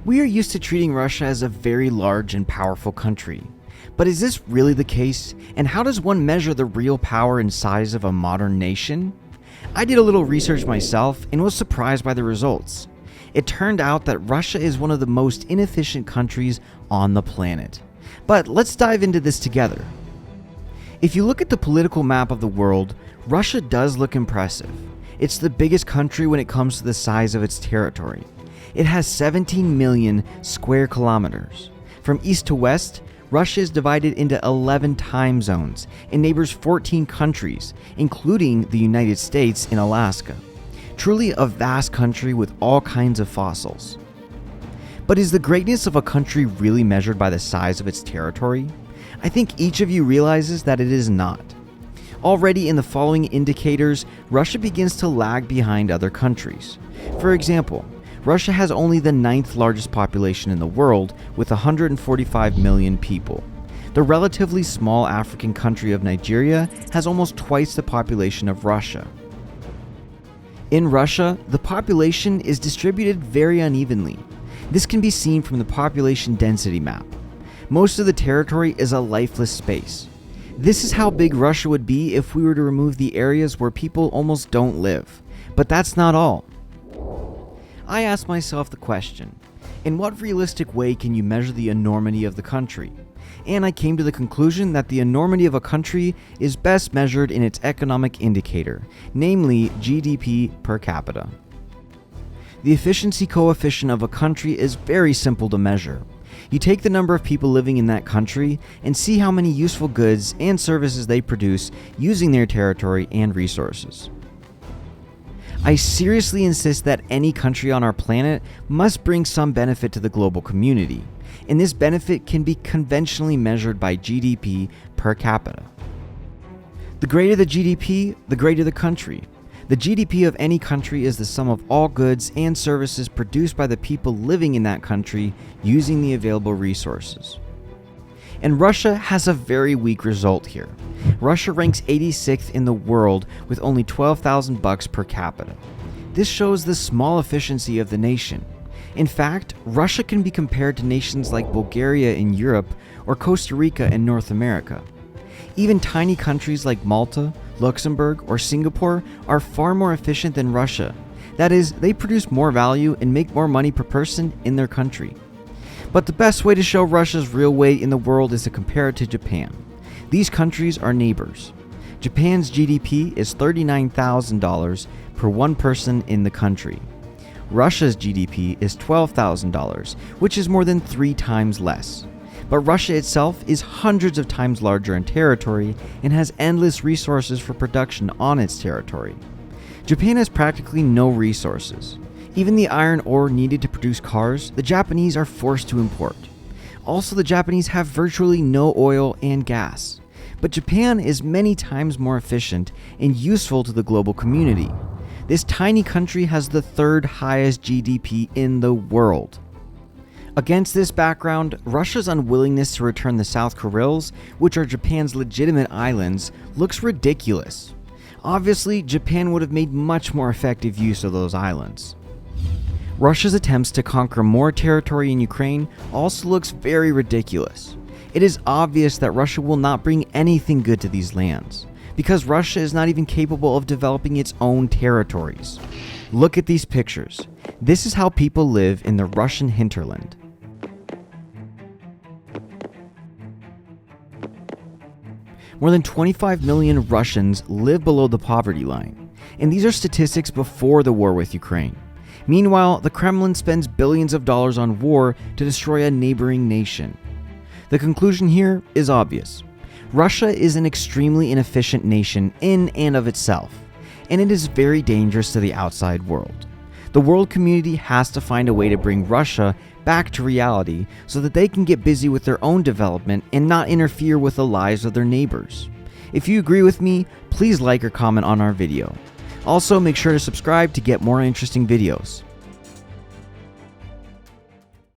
We are used to treating Russia as a very large and powerful country. But is this really the case? And how does one measure the real power and size of a modern nation? I did a little research myself and was surprised by the results. It turned out that Russia is one of the most inefficient countries on the planet. But let's dive into this together. If you look at the political map of the world, Russia does look impressive. It's the biggest country when it comes to the size of its territory. It has 17 million square kilometers. From east to west, Russia is divided into 11 time zones and neighbors 14 countries, including the United States and Alaska. Truly a vast country with all kinds of fossils. But is the greatness of a country really measured by the size of its territory? I think each of you realizes that it is not. Already in the following indicators, Russia begins to lag behind other countries. For example, Russia has only the 9th largest population in the world with 145 million people. The relatively small African country of Nigeria has almost twice the population of Russia. In Russia, the population is distributed very unevenly. This can be seen from the population density map. Most of the territory is a lifeless space. This is how big Russia would be if we were to remove the areas where people almost don't live. But that's not all. I asked myself the question, in what realistic way can you measure the enormity of the country? And I came to the conclusion that the enormity of a country is best measured in its economic indicator, namely GDP per capita. The efficiency coefficient of a country is very simple to measure. You take the number of people living in that country and see how many useful goods and services they produce using their territory and resources. I seriously insist that any country on our planet must bring some benefit to the global community, and this benefit can be conventionally measured by GDP per capita. The greater the GDP, the greater the country. The GDP of any country is the sum of all goods and services produced by the people living in that country using the available resources. And Russia has a very weak result here. Russia ranks 86th in the world with only $12,000 per capita. This shows the small efficiency of the nation. In fact, Russia can be compared to nations like Bulgaria in Europe or Costa Rica in North America. Even tiny countries like Malta, Luxembourg, or Singapore are far more efficient than Russia. That is, they produce more value and make more money per person in their country. But the best way to show Russia's real weight in the world is to compare it to Japan. These countries are neighbors. Japan's GDP is $39,000 per one person in the country. Russia's GDP is $12,000, which is more than 3 times less. But Russia itself is hundreds of times larger in territory and has endless resources for production on its territory. Japan has practically no resources. Even the iron ore needed to produce cars, the Japanese are forced to import. Also, the Japanese have virtually no oil and gas. But Japan is many times more efficient and useful to the global community. This tiny country has the 3rd highest GDP in the world. Against this background, Russia's unwillingness to return the South Kurils, which are Japan's legitimate islands, looks ridiculous. Obviously, Japan would have made much more effective use of those islands. Russia's attempts to conquer more territory in Ukraine also looks very ridiculous. It is obvious that Russia will not bring anything good to these lands, because Russia is not even capable of developing its own territories. Look at these pictures. This is how people live in the Russian hinterland. More than 25 million Russians live below the poverty line, and these are statistics before the war with Ukraine. Meanwhile, the Kremlin spends billions of dollars on war to destroy a neighboring nation. The conclusion here is obvious. Russia is an extremely inefficient nation in and of itself, and it is very dangerous to the outside world. The world community has to find a way to bring Russia back to reality so that they can get busy with their own development and not interfere with the lives of their neighbors. If you agree with me, please like or comment on our video. Also, make sure to subscribe to get more interesting videos.